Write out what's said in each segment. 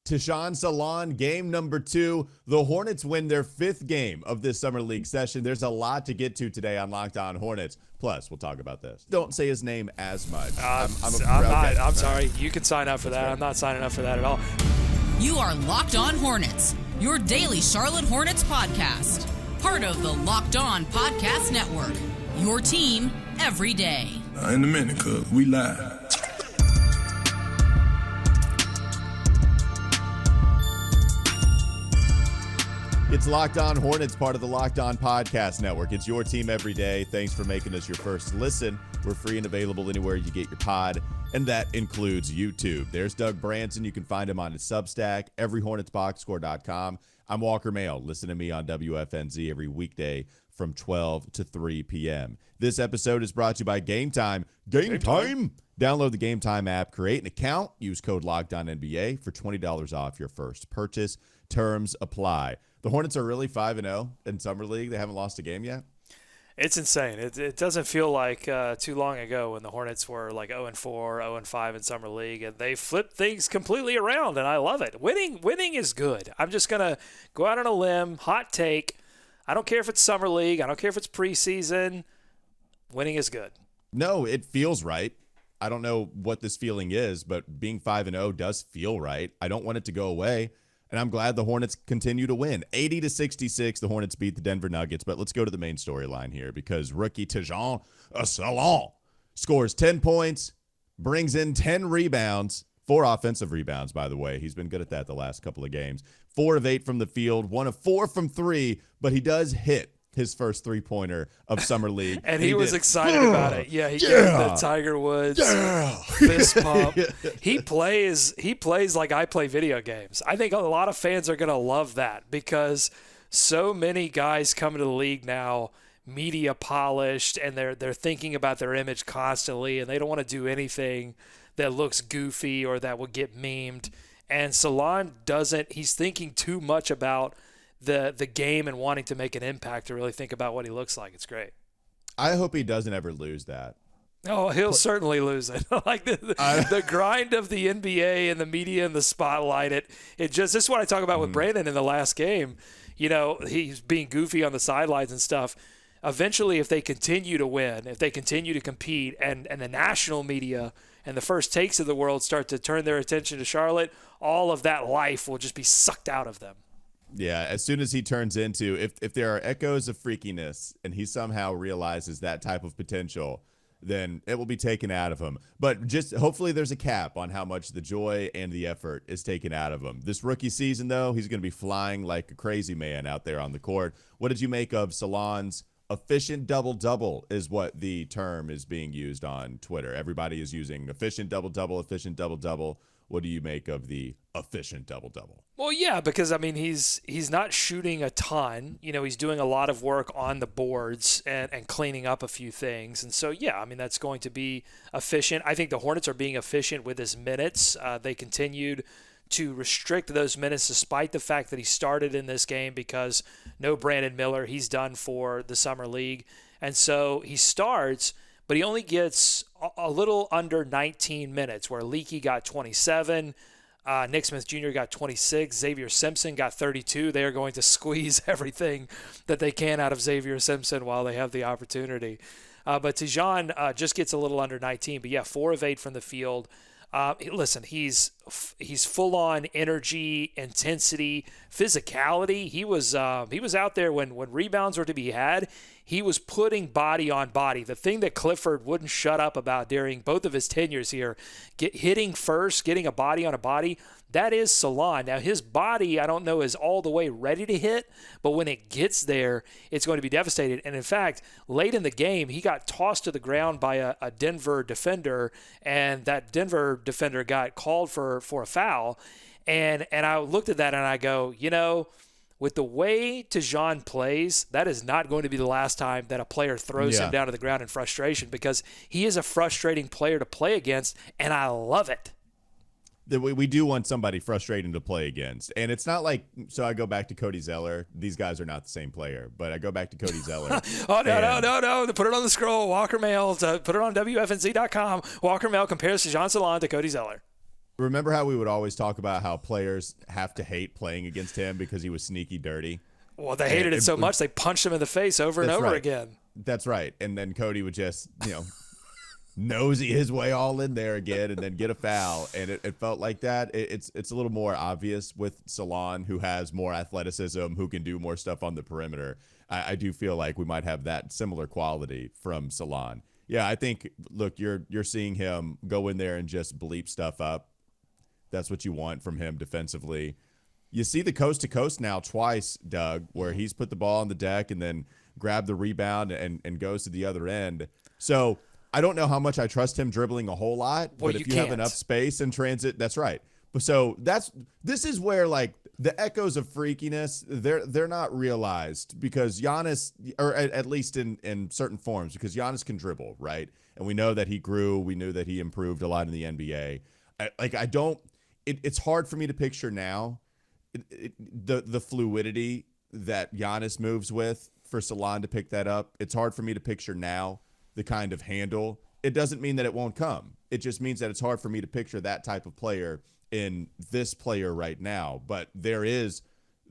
Tidjane Salaun, game number 2. The Hornets win their 5th game of this summer league session. There's a lot to get to today on Locked On Hornets. Plus, we'll talk about this. Don't say his name as much. I'm sorry. You can sign up for that. I'm not signing up for that at all. You are Locked On Hornets, your daily Charlotte Hornets podcast. Part of the Locked On Podcast Network, your team every day. In a minute, cuz we live. It's Locked On Hornets, part of the Locked On Podcast Network. It's your team every day. Thanks for making us your first listen. We're free and available anywhere you get your pod, and that includes YouTube. There's Doug Branson. You can find him on his Substack, everyhornetsboxscore.com. I'm Walker Mail. Listen to me on WFNZ every weekday from 12 to 3 p.m. This episode is brought to you by Gametime. Gametime! Download the Gametime app, create an account, use code LOCKEDONNBA for $20 off your first purchase. Terms apply. The Hornets are really 5-0 in Summer League. They haven't lost a game yet. It's insane. It doesn't feel like too long ago when the Hornets were like 0-4, 0-5 in Summer League, and they flipped things completely around, and I love it. Winning is good. I'm just going to go out on a limb, hot take. I don't care if it's Summer League. I don't care if it's preseason. Winning is good. No, it feels right. I don't know what this feeling is, but being 5-0 does feel right. I don't want it to go away. And I'm glad the Hornets continue to win. 80-66, the Hornets beat the Denver Nuggets. But let's go to the main storyline here because rookie Tidjane Salaun scores 10 points, brings in 10 rebounds, 4 offensive rebounds, by the way. He's been good at that the last couple of games. 4 of 8 from the field, 1 of 4 from 3, but he does hit his first three-pointer of Summer League. And he was excited about it. Yeah, he gave the Tiger Woods fist pump. He plays like I play video games. I think a lot of fans are going to love that because so many guys come into the league now media polished, and they're thinking about their image constantly, and they don't want to do anything that looks goofy or that would get memed. And Salon doesn't. He's thinking too much about the game and wanting to make an impact to really think about what he looks like. It's great. I hope he doesn't ever lose that. Oh, he'll certainly lose it. Like the grind of the NBA and the media and the spotlight. This is what I talk about with Brandon in the last game. You know, he's being goofy on the sidelines and stuff. Eventually, if they continue to win, if they continue to compete, and the national media and the first takes of the world start to turn their attention to Charlotte, all of that life will just be sucked out of them. Yeah, as soon as he turns into, if there are echoes of freakiness and he somehow realizes that type of potential, then it will be taken out of him. But just hopefully there's a cap on how much the joy and the effort is taken out of him. This rookie season, though, he's going to be flying like a crazy man out there on the court. What did you make of Salon's efficient double-double is what the term is being used on Twitter. Everybody is using efficient double-double, efficient double-double. What do you make of the efficient double-double? Well, yeah, because, I mean, he's not shooting a ton. You know, he's doing a lot of work on the boards and cleaning up a few things. And so, yeah, I mean, that's going to be efficient. I think the Hornets are being efficient with his minutes. They continued to restrict those minutes despite the fact that he started in this game because no Brandon Miller. He's done for the Summer League. And so he starts, but he only gets a little under 19 minutes, where Leaky got 27, Nick Smith Jr. got 26, Xavier Simpson got 32. They are going to squeeze everything that they can out of Xavier Simpson while they have the opportunity. But Tidjane just gets a little under 19. But, yeah, 4 of 8 from the field. Listen, he's full-on energy, intensity, physicality. He was out there when rebounds were to be had. He was putting body on body. The thing that Clifford wouldn't shut up about during both of his tenures here, hitting first, getting a body on a body, that is Salon. Now, his body, I don't know, is all the way ready to hit, but when it gets there, it's going to be devastated. And, in fact, late in the game, he got tossed to the ground by a Denver defender, and that Denver defender got called for a foul. And I looked at that and I go, you know, with the way Tidjane plays, that is not going to be the last time that a player throws him down to the ground in frustration, because he is a frustrating player to play against, and I love it. We do want somebody frustrating to play against. And it's not like, so I go back to Cody Zeller. These guys are not the same player, but I go back to Cody Zeller. No. Put it on the scroll. Walker Mail, put it on WFNZ.com. Walker Mail compares Tidjane Salaun to Cody Zeller. Remember how we would always talk about how players have to hate playing against him because he was sneaky dirty? Well, they hated it so much they punched him in the face over and over again. That's right. And then Cody would just, nosy his way all in there again and then get a foul. And it felt like that. It's a little more obvious with Salon, who has more athleticism, who can do more stuff on the perimeter. I do feel like we might have that similar quality from Salon. Yeah, I think, look, you're seeing him go in there and just bleep stuff up. That's what you want from him defensively. You see the coast-to-coast now twice, Doug, where he's put the ball on the deck and then grabbed the rebound and goes to the other end. So I don't know how much I trust him dribbling a whole lot, but if you have enough space in transit, that's right. But so this is where, like, the echoes of freakiness, they're not realized because Giannis, or at least in certain forms, because Giannis can dribble, right? And we know that he grew. We knew that he improved a lot in the NBA. It's hard for me to picture now the fluidity that Giannis moves with for Salon to pick that up. It's hard for me to picture now the kind of handle. It doesn't mean that it won't come. It just means that it's hard for me to picture that type of player in this player right now. But there is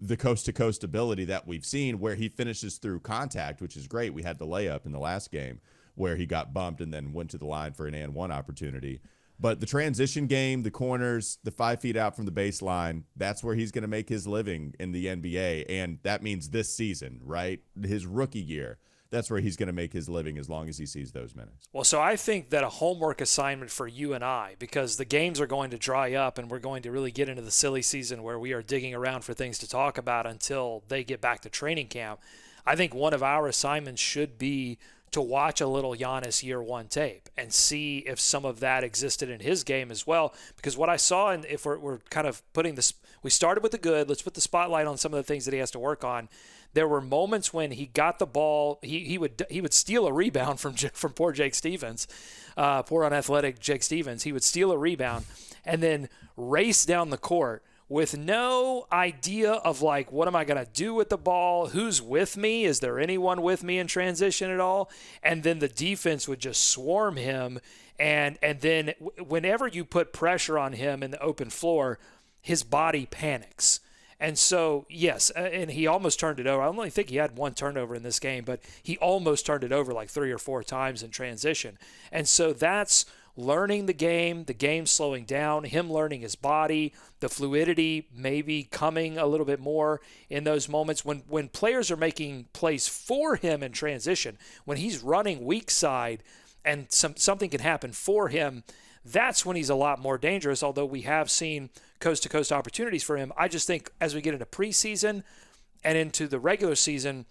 the coast-to-coast ability that we've seen where he finishes through contact, which is great. We had the layup in the last game where he got bumped and then went to the line for an and one opportunity. But the transition game, the corners, the 5 feet out from the baseline, that's where he's going to make his living in the NBA. And that means this season, right? His rookie year. That's where he's going to make his living as long as he sees those minutes. Well, so I think that a homework assignment for you and I, because the games are going to dry up and we're going to really get into the silly season where we are digging around for things to talk about until they get back to training camp. I think one of our assignments should be to watch a little Giannis year one tape and see if some of that existed in his game as well. Because what I saw, and if we're kind of putting this, we started with the good, let's put the spotlight on some of the things that he has to work on. There were moments when he got the ball, he would steal a rebound from poor Jake Stevens, poor unathletic Jake Stevens. He would steal a rebound and then race down the court with no idea of, like, what am I going to do with the ball? Who's with me? Is there anyone with me in transition at all? And then the defense would just swarm him. And then whenever you put pressure on him in the open floor, his body panics. And so, yes, and he almost turned it over. I only think he had one turnover in this game, but he almost turned it over like 3 or 4 times in transition. And so that's learning the game slowing down, him learning his body, the fluidity maybe coming a little bit more in those moments when players are making plays for him in transition, when he's running weak side and something can happen for him. That's when he's a lot more dangerous, although we have seen coast-to-coast opportunities for him. I just think as we get into preseason and into the regular season,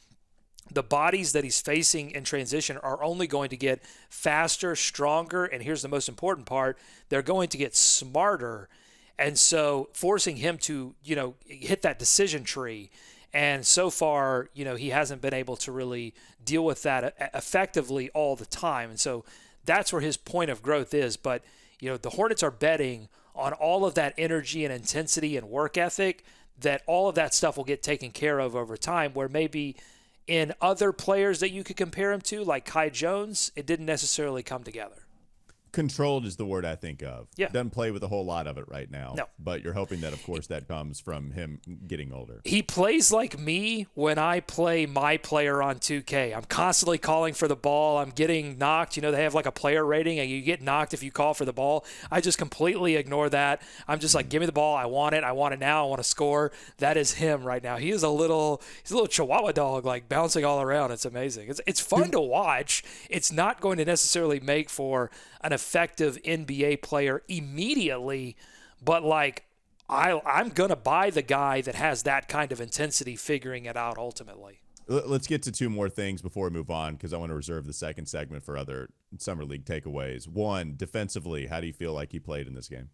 the bodies that he's facing in transition are only going to get faster, stronger, and here's the most important part, they're going to get smarter. And so forcing him to, hit that decision tree. And so far, he hasn't been able to really deal with that effectively all the time. And so that's where his point of growth is. But, the Hornets are betting on all of that energy and intensity and work ethic, that all of that stuff will get taken care of over time, where maybe in other players that you could compare him to, like Kai Jones, it didn't necessarily come together. Controlled is the word I think of. Yeah. Doesn't play with a whole lot of it right now. No. But you're hoping that, of course, that comes from him getting older. He plays like me when I play my player on 2K. I'm constantly calling for the ball. I'm getting knocked. They have like a player rating, and you get knocked if you call for the ball. I just completely ignore that. I'm just like, give me the ball. I want it. I want it now. I want to score. That is him right now. He's a little Chihuahua dog, like bouncing all around. It's amazing. It's fun to watch. It's not going to necessarily make for an effective NBA player immediately, but like I'm going to buy the guy that has that kind of intensity figuring it out ultimately. Let's get to 2 more things before we move on, because I want to reserve the second segment for other Summer League takeaways. One, defensively, how do you feel like he played in this game?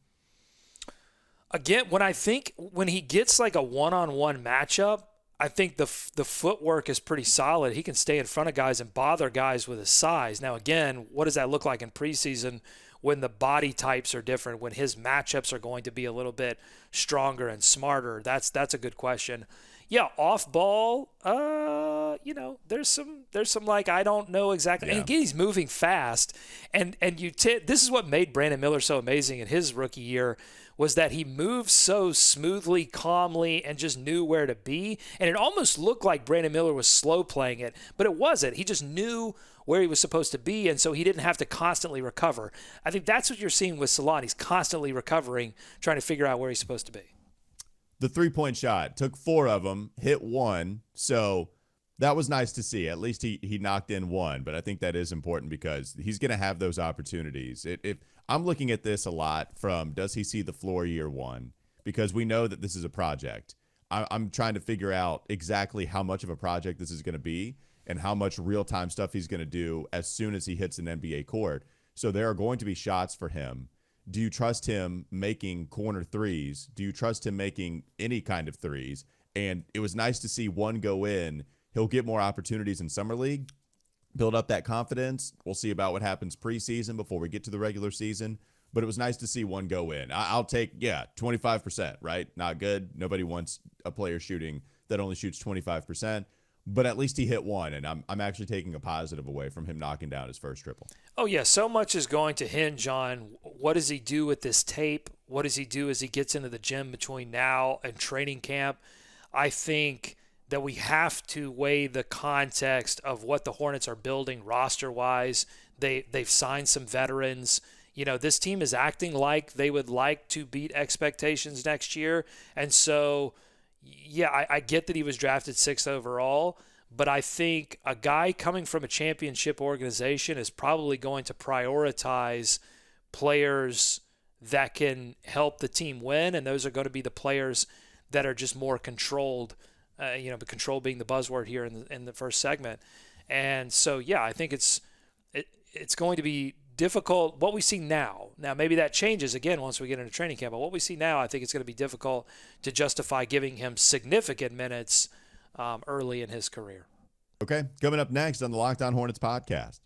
Again, when he gets like a one-on-one matchup, I think the footwork is pretty solid. He can stay in front of guys and bother guys with his size. Now, again, what does that look like in preseason when the body types are different, when his matchups are going to be a little bit stronger and smarter? That's a good question. Yeah, off ball, there's some like, I don't know exactly. Yeah. And again, he's moving fast. And this is what made Brandon Miller so amazing in his rookie year, was that he moved so smoothly, calmly, and just knew where to be. And it almost looked like Brandon Miller was slow playing it, but it wasn't. He just knew where he was supposed to be, and so he didn't have to constantly recover. I think that's what you're seeing with Salon. He's constantly recovering, trying to figure out where he's supposed to be. The three-point shot, took 4 of them, hit 1, so that was nice to see. At least he knocked in 1, but I think that is important because he's going to have those opportunities. If I'm looking at this a lot from, does he see the floor year 1? Because we know that this is a project. I'm trying to figure out exactly how much of a project this is going to be and how much real-time stuff he's going to do as soon as he hits an NBA court. So there are going to be shots for him. Do you trust him making corner threes? Do you trust him making any kind of threes? And it was nice to see 1 go in. He'll get more opportunities in Summer League, build up that confidence. We'll see about what happens preseason before we get to the regular season. But it was nice to see 1 go in. I'll take, 25%, right? Not good. Nobody wants a player shooting that only shoots 25%. But at least he hit 1, and I'm actually taking a positive away from him knocking down his first triple. Oh, yeah, so much is going to hinge on what does he do with this tape? What does he do as he gets into the gym between now and training camp? I think that we have to weigh the context of what the Hornets are building roster-wise. They've signed some veterans. This team is acting like they would like to beat expectations next year, and so – yeah, I get that he was drafted 6th overall, but I think a guy coming from a championship organization is probably going to prioritize players that can help the team win, and those are going to be the players that are just more controlled, but control being the buzzword here in the first segment. And so, yeah, I think it's going to be difficult. What we see now maybe that changes again once we get into training camp, but what we see now, I think it's going to be difficult to justify giving him significant minutes early in his career. Okay, coming up next on the Locked On Hornets podcast.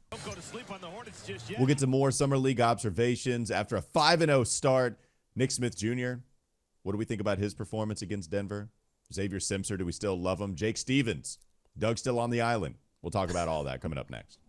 Don't go to sleep on the Hornets just yet. We'll get to more Summer League observations after a 5-0 start. Nick Smith Jr., what do we think about his performance against Denver? Xavier Simpson, do we still love him? Jake Stevens, Doug still on the island. We'll talk about all that coming up next.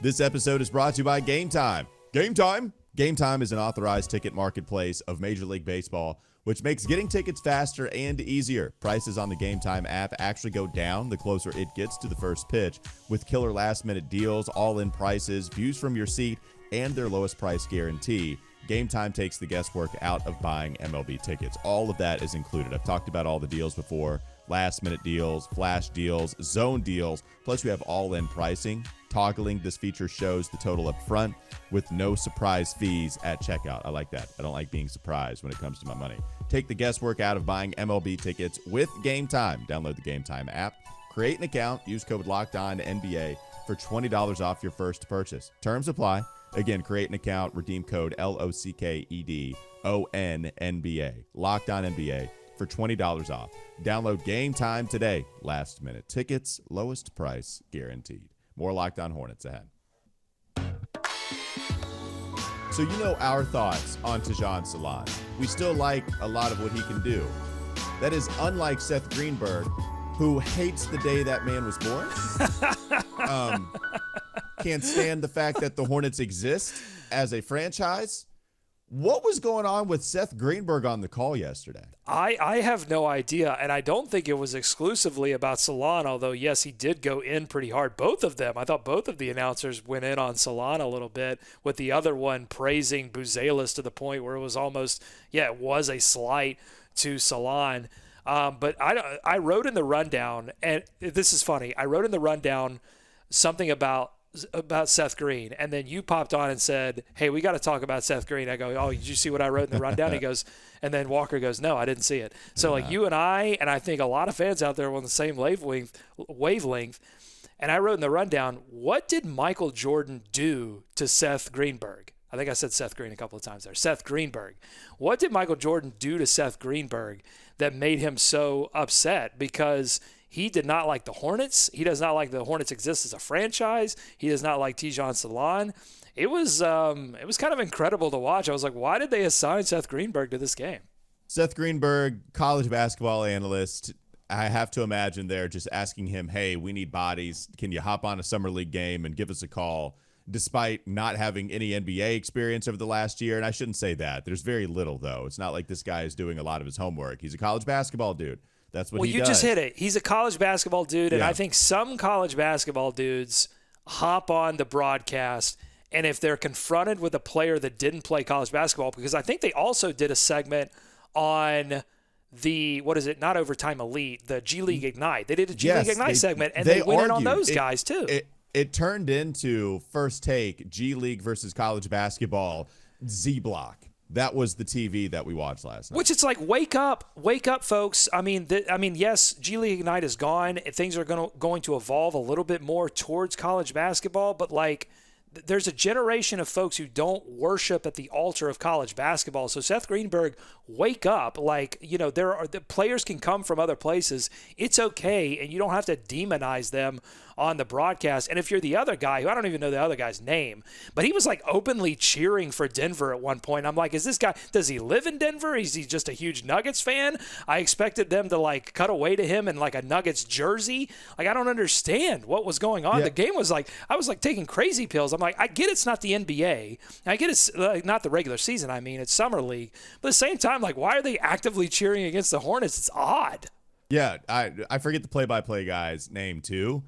This episode is brought to you by Gametime. Gametime? Gametime is an authorized ticket marketplace of Major League Baseball, which makes getting tickets faster and easier. Prices on the Gametime app actually go down the closer it gets to the first pitch, with killer last-minute deals, all-in prices, views from your seat, and their lowest price guarantee. Gametime takes the guesswork out of buying MLB tickets. All of that is included. I've talked about all the deals before. Last-minute deals, flash deals, zone deals. Plus, we have all-in pricing. Toggling this feature shows the total up front with no surprise fees at checkout. I like that. I don't like being surprised when it comes to my money. Take the guesswork out of buying MLB tickets with Gametime. Download the Gametime app, create an account, use code LOCKEDONNBA for $20 off your first purchase. Terms apply. Again, create an account, redeem code LOCKEDONNBA. LOCKEDONNBA for $20 off. Download Gametime today. Last minute tickets, lowest price guaranteed. More Locked On Hornets ahead. So you know our thoughts on Tidjane Salaun. We still like a lot of what he can do. That is unlike Seth Greenberg, who hates the day that man was born. Can't stand the fact that the Hornets exist as a franchise. What was going on with Seth Greenberg on the call yesterday? I have no idea, and I don't think it was exclusively about Salon, although, yes, he did go in pretty hard. Both of them. I thought both of the announcers went in on Salon a little bit, with the other one praising Buzelis to the point where it was almost, it was a slight to Salon. But I wrote in the rundown, and this is funny, I wrote in the rundown something about Seth Green, and then you popped on and said, hey, we got to talk about Seth Green. I go, oh, did you see what I wrote in the rundown? He goes, and then Walker goes, no, I didn't see it. So like you and I think a lot of fans out there were on the same wavelength, and I wrote in the rundown, what did Michael Jordan do to Seth Greenberg? I think I said Seth Green a couple of times there. Seth Greenberg. What did Michael Jordan do to Seth Greenberg that made him so upset? Because he did not like the Hornets. He does not like the Hornets exist as a franchise. He does not like Tidjane Salaun. it was kind of incredible to watch. I was like, why did they assign Seth Greenberg to this game? Seth Greenberg, college basketball analyst. I have to imagine they're just asking him, hey, we need bodies. Can you hop on a summer league game and give us a call? Despite not having any NBA experience over the last year. And I shouldn't say that. There's very little, though. It's not like this guy is doing a lot of his homework. He's a college basketball dude. That's what he does. Well, you just hit it. He's a college basketball dude, and I think some college basketball dudes hop on the broadcast, and if they're confronted with a player that didn't play college basketball, because I think they also did a segment on the, not Overtime Elite, the G League Ignite. They did a G League Ignite segment, and they went in on those guys, too. It turned into First Take, G League versus college basketball, Z Block. That was the TV that we watched last night. Which it's like, wake up, folks. I mean, yes, G League Ignite is gone. Things are going to evolve a little bit more towards college basketball, but like, there's a generation of folks who don't worship at the altar of college basketball. So Seth Greenberg, wake up. Like, the players can come from other places. It's okay, and you don't have to demonize them on the broadcast. And if you're the other guy, who I don't even know the other guy's name, but he was like openly cheering for Denver at one point. I'm like, is this guy, does he live in Denver? Is he just a huge Nuggets fan? I expected them to like cut away to him in like a Nuggets jersey. Like, I don't understand what was going on. Yeah. The game was like, I was like taking crazy pills. I'm like, I get it's not the NBA. I get it's not the regular season. I mean, it's summer league. But at the same time, like, why are they actively cheering against the Hornets? It's odd. Yeah, I forget the play-by-play guy's name too,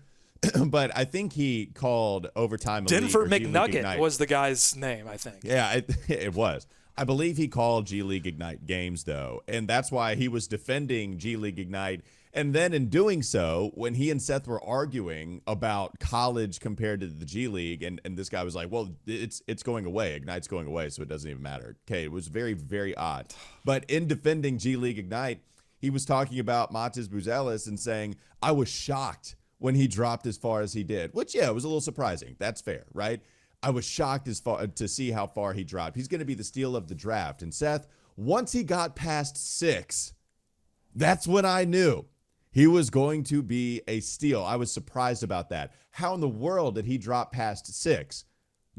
but I think he called Overtime Elite. Denver or G League McNugget Ignite. was the guy's name, I think. Yeah, it was. I believe he called G League Ignite games, though, and that's why he was defending G League Ignite. And then in doing so, when he and Seth were arguing about college compared to the G League, and this guy was like, well, it's going away. Ignite's going away, so it doesn't even matter. Okay, it was very, very odd. But in defending G League Ignite, he was talking about Matas Buzelis and saying, I was shocked when he dropped as far as he did, which, yeah, it was a little surprising. That's fair, right? I was shocked to see how far he dropped. He's going to be the steal of the draft. And Seth, once he got past 6, that's when I knew he was going to be a steal. I was surprised about that. How in the world did he drop past 6?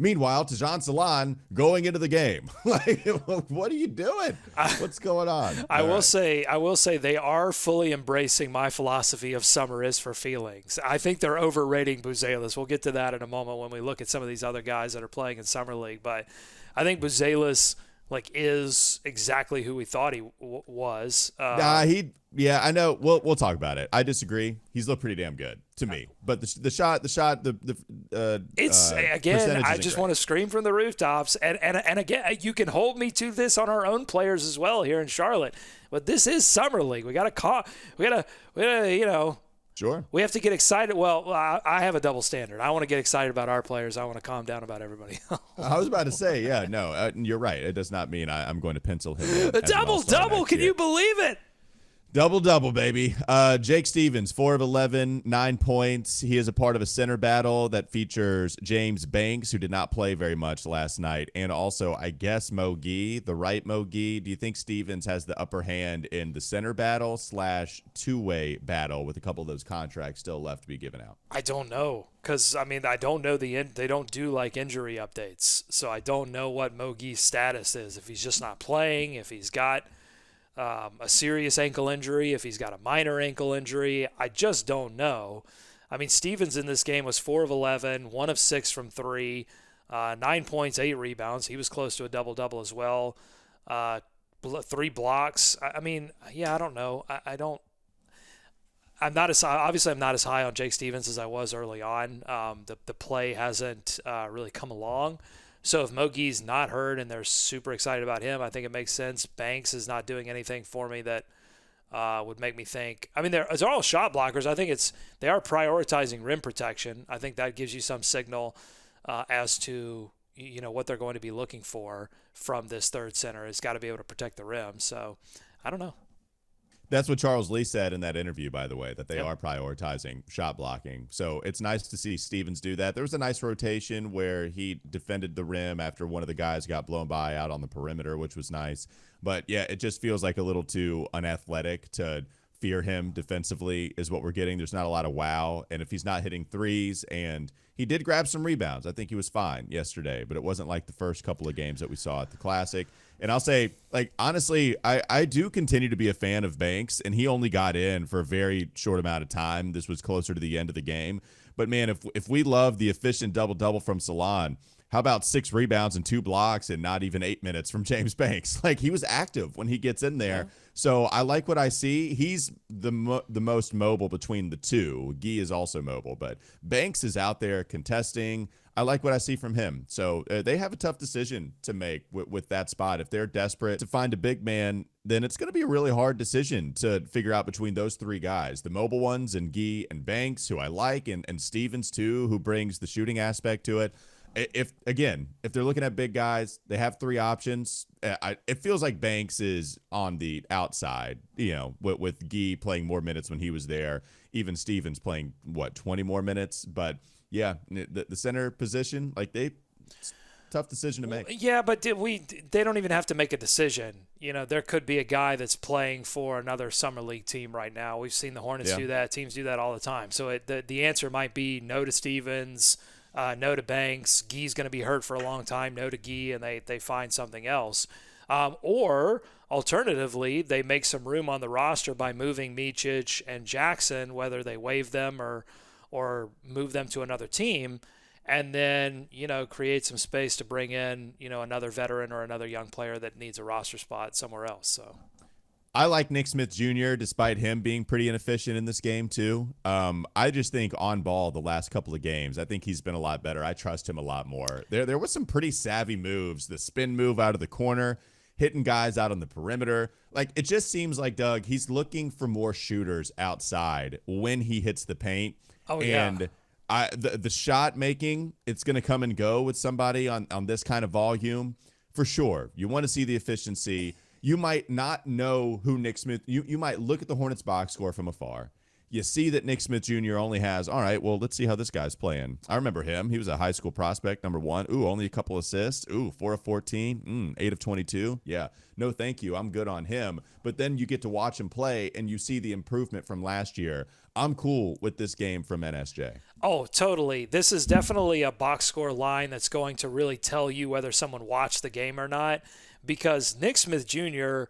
Meanwhile, Tidjane Salaun going into the game. Like, what are you doing? What's going on? I will say they are fully embracing my philosophy of summer is for feelings. I think they're overrating Buzelis. We'll get to that in a moment when we look at some of these other guys that are playing in summer league. But I think Buzelis is exactly who we thought he was. Yeah, I know. We'll talk about it. I disagree. He's looked pretty damn good to me. But the shot, it's again. I just want to scream from the rooftops. And again, you can hold me to this on our own players as well here in Charlotte. But this is summer league. We got to Sure. We have to get excited. Well, I have a double standard. I want to get excited about our players. I want to calm down about everybody else. I was about to say, yeah, no, you're right. It does not mean I'm going to pencil him. The double-double. Can you believe it? Double-double, baby. Jake Stevens, 4 of 11, 9 points. He is a part of a center battle that features James Banks, who did not play very much last night, and also, I guess, Mo Gee, the right Mo Gee. Do you think Stevens has the upper hand in the center battle / two-way battle with a couple of those contracts still left to be given out? I don't know, because, I don't know they don't do, injury updates, so I don't know what Mo Gee's status is, if he's just not playing, if he's got a serious ankle injury, if he's got a minor ankle injury. I just don't know. Stevens in this game was 4 of 11, 1 of 6 from 3, 9 points, 8 rebounds. He was close to a double-double as well. 3 blocks. I don't know. I'm not as high on Jake Stevens as I was early on. The play hasn't really come along. So if Mo Gee's not hurt and they're super excited about him, I think it makes sense. Banks is not doing anything for me that would make me think. They're all shot blockers. I think they are prioritizing rim protection. I think that gives you some signal as to what they're going to be looking for from this third center. It's got to be able to protect the rim. So I don't know. That's what Charles Lee said in that interview, by the way, that they are prioritizing shot blocking. So it's nice to see Stevens do that. There was a nice rotation where he defended the rim after one of the guys got blown by out on the perimeter, which was nice. But, yeah, it just feels like a little too unathletic to fear him defensively is what we're getting. There's not a lot of wow. And if he's not hitting threes, and he did grab some rebounds, I think he was fine yesterday, but it wasn't like the first couple of games that we saw at the Classic. And I'll say, like, honestly, I do continue to be a fan of Banks, and he only got in for a very short amount of time. This was closer to the end of the game. But, man, if we love the efficient double-double from Salon, how about 6 rebounds and 2 blocks and not even 8 minutes from James Banks? Like, he was active when he gets in there. Yeah. So I like what I see. He's the most mobile between the two. Guy is also mobile, but Banks is out there contesting. I like what I see from him. So they have a tough decision to make with that spot. If they're desperate to find a big man, then it's going to be a really hard decision to figure out between those 3 guys, the mobile ones and Guy and Banks, who I like, and Stevens too, who brings the shooting aspect to it. If they're looking at big guys, they have 3 options. It feels like Banks is on the outside, with Guy playing more minutes when he was there, even Stevens playing 20 more minutes. But yeah, the center position, tough decision to make. Yeah, but they don't even have to make a decision. There could be a guy that's playing for another summer league team right now. We've seen the Hornets do that. Teams do that all the time. So the answer might be no to Stevens. No to Banks. Guy's going to be hurt for a long time. No to Guy, and they find something else. Or alternatively, they make some room on the roster by moving Micic and Jackson, whether they waive them or move them to another team, and then create some space to bring in another veteran or another young player that needs a roster spot somewhere else. So. I like Nick Smith Jr., despite him being pretty inefficient in this game, too. I just think on ball the last couple of games, I think he's been a lot better. I trust him a lot more. There was some pretty savvy moves. The spin move out of the corner, hitting guys out on the perimeter. It just seems like, Doug, he's looking for more shooters outside when he hits the paint. Oh, yeah. And the shot making, it's going to come and go with somebody on this kind of volume. For sure. You want to see the efficiency. You might not know who Nick Smith – you might look at the Hornets box score from afar. You see that Nick Smith Jr. only has, all right, well, let's see how this guy's playing. I remember him. He was a high school prospect, number 1. Ooh, only a couple assists. Ooh, 4 of 14. 8 of 22. Yeah, no thank you. I'm good on him. But then you get to watch him play, and you see the improvement from last year. I'm cool with this game from NSJ. Oh, totally. This is definitely a box score line that's going to really tell you whether someone watched the game or not, because Nick Smith Jr.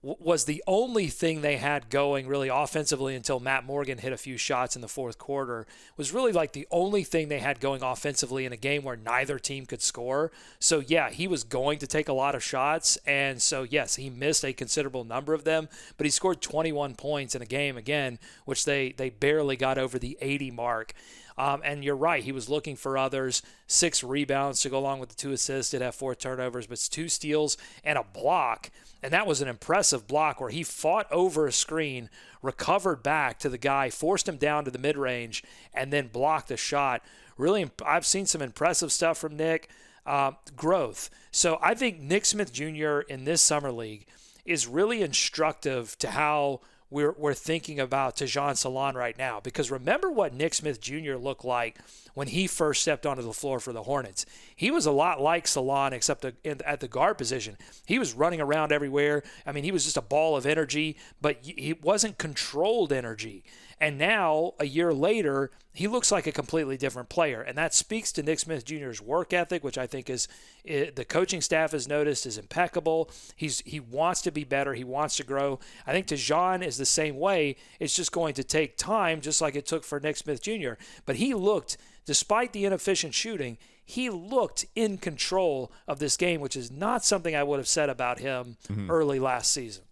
was the only thing they had going really offensively until Matt Morgan hit a few shots in the fourth quarter. Was really the only thing they had going offensively in a game where neither team could score. So, yeah, he was going to take a lot of shots. And so, yes, he missed a considerable number of them. But he scored 21 points in a game, again, which they barely got over the 80 mark. And you're right, he was looking for others. 6 rebounds to go along with the 2 assists. Did have 4 turnovers, but 2 steals and a block. And that was an impressive block where he fought over a screen, recovered back to the guy, forced him down to the mid-range, and then blocked a shot. Really, I've seen some impressive stuff from Nick. Growth. So I think Nick Smith Jr. in this summer league is really instructive to how we're thinking about Tidjane Salaun right now. Because remember what Nick Smith Jr. looked like when he first stepped onto the floor for the Hornets. He was a lot like Salon, except at the guard position. He was running around everywhere. I mean, he was just a ball of energy, but he wasn't controlled energy. And now, a year later, he looks like a completely different player. And that speaks to Nick Smith Jr.'s work ethic, which I think is the coaching staff has noticed is impeccable. He wants to be better. He wants to grow. I think Tidjane is the same way. It's just going to take time, just like it took for Nick Smith Jr. But he looked, despite the inefficient shooting, he looked in control of this game, which is not something I would have said about him early last season.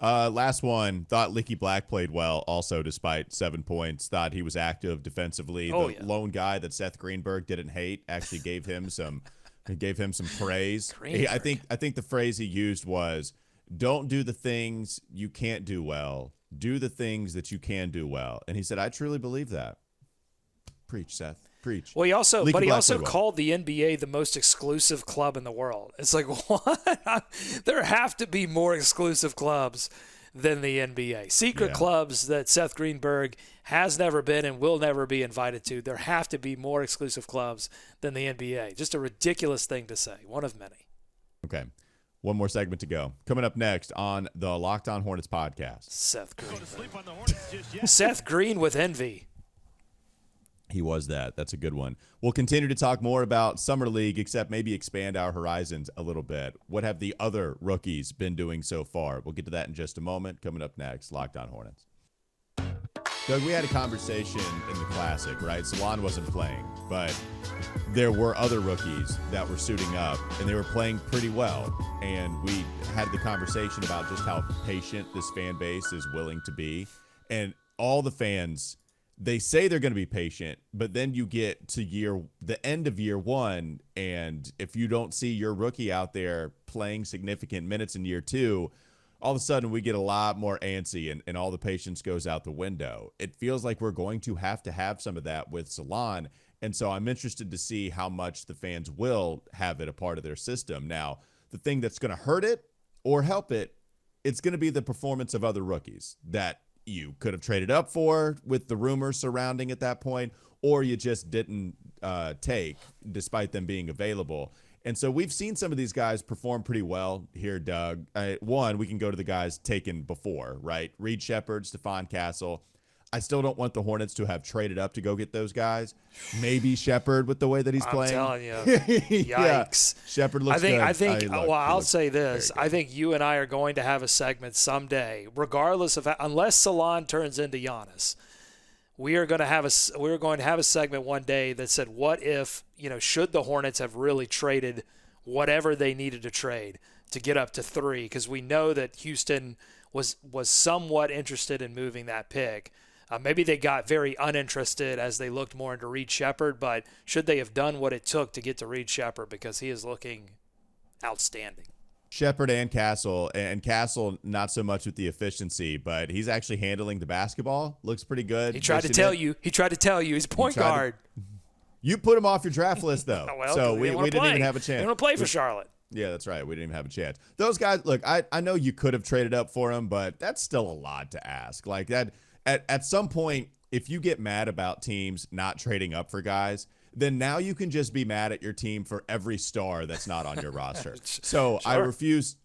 Last one, thought Licky Black played well also despite 7 points. Thought he was active defensively. Lone guy that Seth Greenberg didn't hate actually gave him some praise. I think the phrase he used was, don't do the things you can't do well. Do the things that you can do well. And he said, I truly believe that. Preach, Seth. Preach. Well, he also called the NBA the most exclusive club in the world. It's like, what? There have to be more exclusive clubs than the NBA. Secret clubs that Seth Greenberg has never been and will never be invited to. There have to be more exclusive clubs than the NBA. Just a ridiculous thing to say. One of many. Okay. One more segment to go. Coming up next on the Locked On Hornets podcast. Seth Green. Go to sleep on the Hornets just yet. Seth Green with envy. He was that. That's a good one. We'll continue to talk more about Summer League, except maybe expand our horizons a little bit. What have the other rookies been doing so far? We'll get to that in just a moment. Coming up next, Locked On Hornets. Doug, we had a conversation in the Classic, right? Salon wasn't playing, but there were other rookies that were suiting up, and they were playing pretty well. And we had the conversation about just how patient this fan base is willing to be. And all the fans, they say they're going to be patient, but then you get to the end of year one, and if you don't see your rookie out there playing significant minutes in year two, all of a sudden we get a lot more antsy and all the patience goes out the window. It feels like we're going to have some of that with Salon, and so I'm interested to see how much the fans will have it a part of their system. Now, the thing that's going to hurt it or help it, it's going to be the performance of other rookies that you could have traded up for with the rumors surrounding at that point, or you just didn't take despite them being available. And so we've seen some of these guys perform pretty well here, Doug. One, we can go to the guys taken before, right? Reed Shepherd, Stephon Castle. I still don't want the Hornets to have traded up to go get those guys. Maybe Shepherd with the way that he's playing. I'm telling you. Yikes. Shepherd looks good. Well, I'll say this. I think you and I are going to have a segment someday, regardless of unless Salon turns into Giannis. We're going to have a segment one day that said, what if, should the Hornets have really traded whatever they needed to trade to get up to 3? Because we know that Houston was somewhat interested in moving that pick. Maybe they got very uninterested as they looked more into Reed Shepherd, but should they have done what it took to get to Reed Shepherd, because he is looking outstanding. Shepherd and Castle not so much with the efficiency, but he's actually handling the basketball. Looks pretty good. He tried to tell you he's a point guard. You put him off your draft list, though. Well, so we didn't even have a chance. They want to play for Charlotte. Yeah, that's right. We didn't even have a chance. Those guys, look, I know you could have traded up for him, but that's still a lot to ask. Like that, at some point, if you get mad about teams not trading up for guys, then now you can just be mad at your team for every star that's not on your roster. So sure.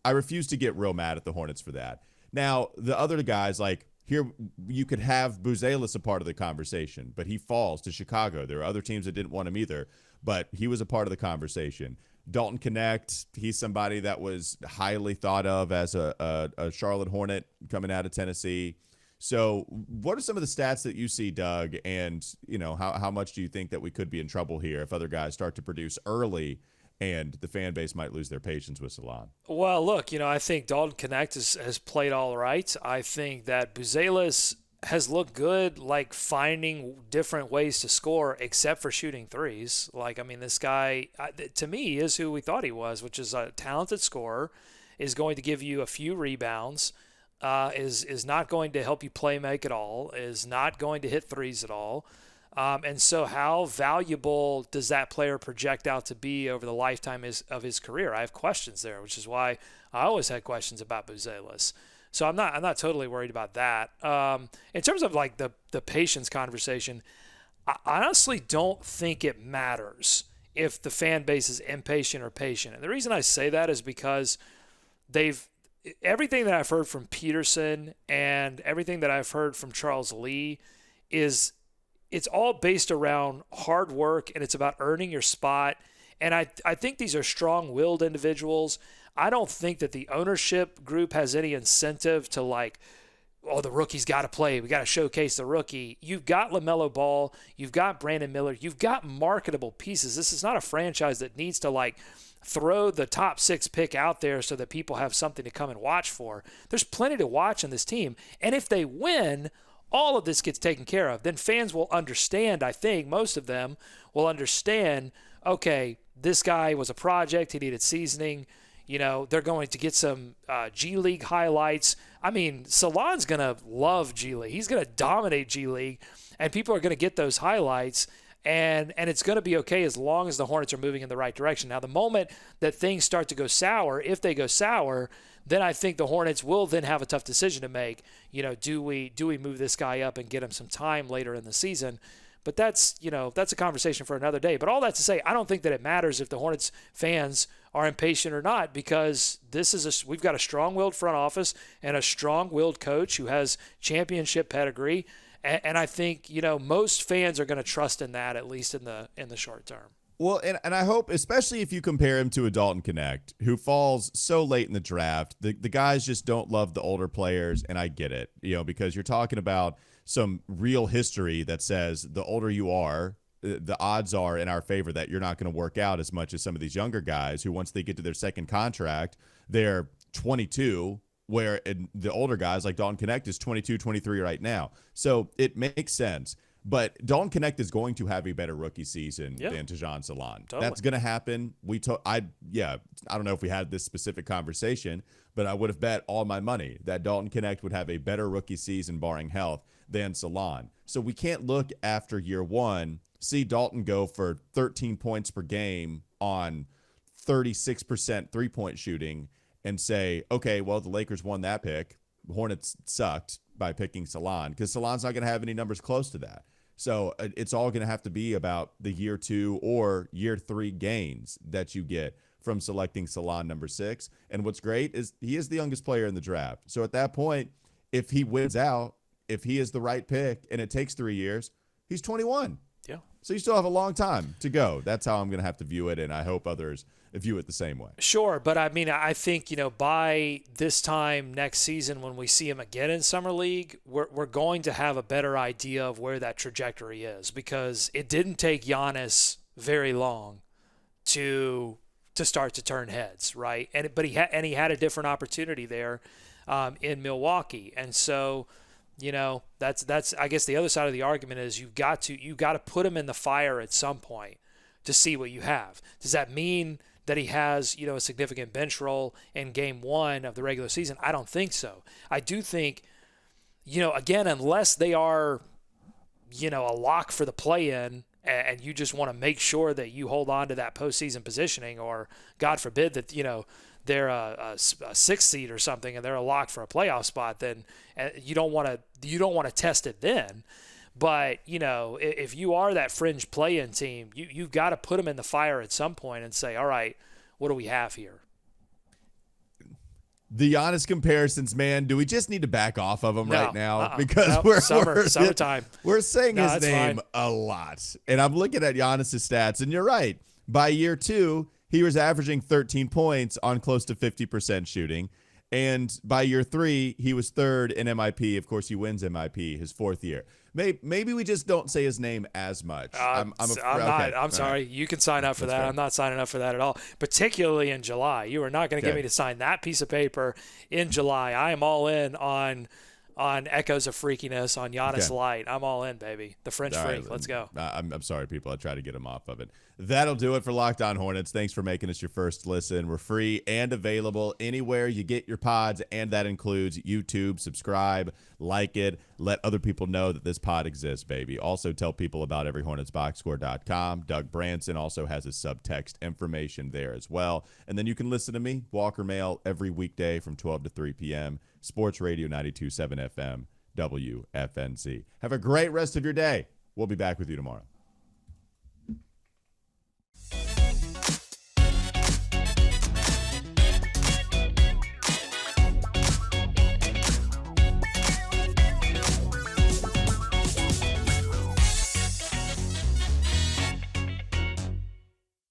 I refuse to get real mad at the Hornets for that. Now, the other guys, like here, you could have Buzelis a part of the conversation, but he falls to Chicago. There are other teams that didn't want him either, but he was a part of the conversation. Dalton Connect, he's somebody that was highly thought of as a Charlotte Hornet coming out of Tennessee. So what are some of the stats that you see, Doug, and how much do you think that we could be in trouble here if other guys start to produce early and the fan base might lose their patience with Salon? Well, look, I think Dalton Connect has played all right. I think that Buzelis has looked good, like finding different ways to score except for shooting threes. This guy, to me, is who we thought he was, which is a talented scorer, is going to give you a few rebounds, is not going to help you play make at all, is not going to hit threes at all. And so how valuable does that player project out to be over the lifetime of his career? I have questions there, which is why I always had questions about Buzelis. So I'm not totally worried about that. In terms of like the patience conversation, I honestly don't think it matters if the fan base is impatient or patient. And the reason I say that is because everything that I've heard from Peterson and everything that I've heard from Charles Lee is it's all based around hard work, and it's about earning your spot. And I think these are strong-willed individuals. I don't think that the ownership group has any incentive to the rookie's got to play. We got to showcase the rookie. You've got LaMelo Ball. You've got Brandon Miller. You've got marketable pieces. This is not a franchise that needs to throw the top 6 pick out there so that people have something to come and watch for. There's plenty to watch in this team. And if they win, all of this gets taken care of. Then fans will understand, I think, most of them will understand, okay, this guy was a project. He needed seasoning. They're going to get some G League highlights. Salon's going to love G League. He's going to dominate G League, and people are going to get those highlights. And it's going to be okay as long as the Hornets are moving in the right direction. Now, the moment that things start to go sour, if they go sour, then I think the Hornets will then have a tough decision to make. Do we move this guy up and get him some time later in the season? But that's a conversation for another day. But all that to say, I don't think that it matters if the Hornets fans are impatient or not, because we've got a strong-willed front office and a strong-willed coach who has championship pedigree, and I think most fans are going to trust in that, at least in the short term. Well, and I hope, especially if you compare him to a Dalton Connect, who falls so late in the draft, the guys just don't love the older players, and I get it, because you're talking about some real history that says the older you are, the odds are in our favor that you're not going to work out as much as some of these younger guys who, once they get to their second contract, they're 22, where the older guys like Dalton Connect is 22, 23 right now. So it makes sense. But Dalton Connect is going to have a better rookie season than Tidjane Salaun. Totally. That's going to happen. I don't know if we had this specific conversation, but I would have bet all my money that Dalton Connect would have a better rookie season, barring health, than Salon. So we can't look after year one, see Dalton go for 13 points per game on 36% three-point shooting and say, okay, well, the Lakers won that pick. Hornets sucked by picking Salon, because Salon's not going to have any numbers close to that. So it's all going to have to be about the year 2 or year 3 gains that you get from selecting Salon number 6. And what's great is he is the youngest player in the draft. So at that point, if he wins out, if he is the right pick and it takes 3 years, he's 21. Yeah. So you still have a long time to go. That's how I'm going to have to view it, and I hope others view it the same way. Sure, but I mean, I think, by this time next season when we see him again in Summer League, we're going to have a better idea of where that trajectory is, because it didn't take Giannis very long to start to turn heads, right? But he had a different opportunity there in Milwaukee, and so that's I guess the other side of the argument is you've got to put him in the fire at some point to see what you have. Does that mean that he has, a significant bench role in game 1 of the regular season? I don't think so. I do think, again, unless they are, a lock for the play-in, and you just want to make sure that you hold on to that postseason positioning, or God forbid that, they're a 6th seed or something and they're a lock for a playoff spot, then you don't want to test it then. But, if you are that fringe play-in team, you've got to put them in the fire at some point and say, all right, what do we have here? The honest comparisons, man, do we just need to back off of them right now? Because summertime. We're saying his name a lot. And I'm looking at Giannis' stats, and you're right. By year 2, he was averaging 13 points on close to 50% shooting. And by year 3, he was 3rd in MIP. Of course, he wins MIP his 4th year. Maybe we just don't say his name as much. I'm sorry. You can sign up for that. I'm not signing up for that at all, particularly in July. You are not going to get me to sign that piece of paper in July. I am all in on Echoes of Freakiness, on Giannis Light. I'm all in, baby. The French Freak. Right, Let's go. I'm sorry, people. I try to get him off of it. That'll do it for Locked On Hornets. Thanks for making us your first listen. We're free and available anywhere you get your pods, and that includes YouTube. Subscribe, like it, let other people know that this pod exists, baby. Also, tell people about everyhornetsboxscore.com. Doug Branson also has his subtext information there as well. And then you can listen to me, Walker Mail, every weekday from 12 to 3 p.m. Sports Radio 92.7 FM, WFNZ. Have a great rest of your day. We'll be back with you tomorrow.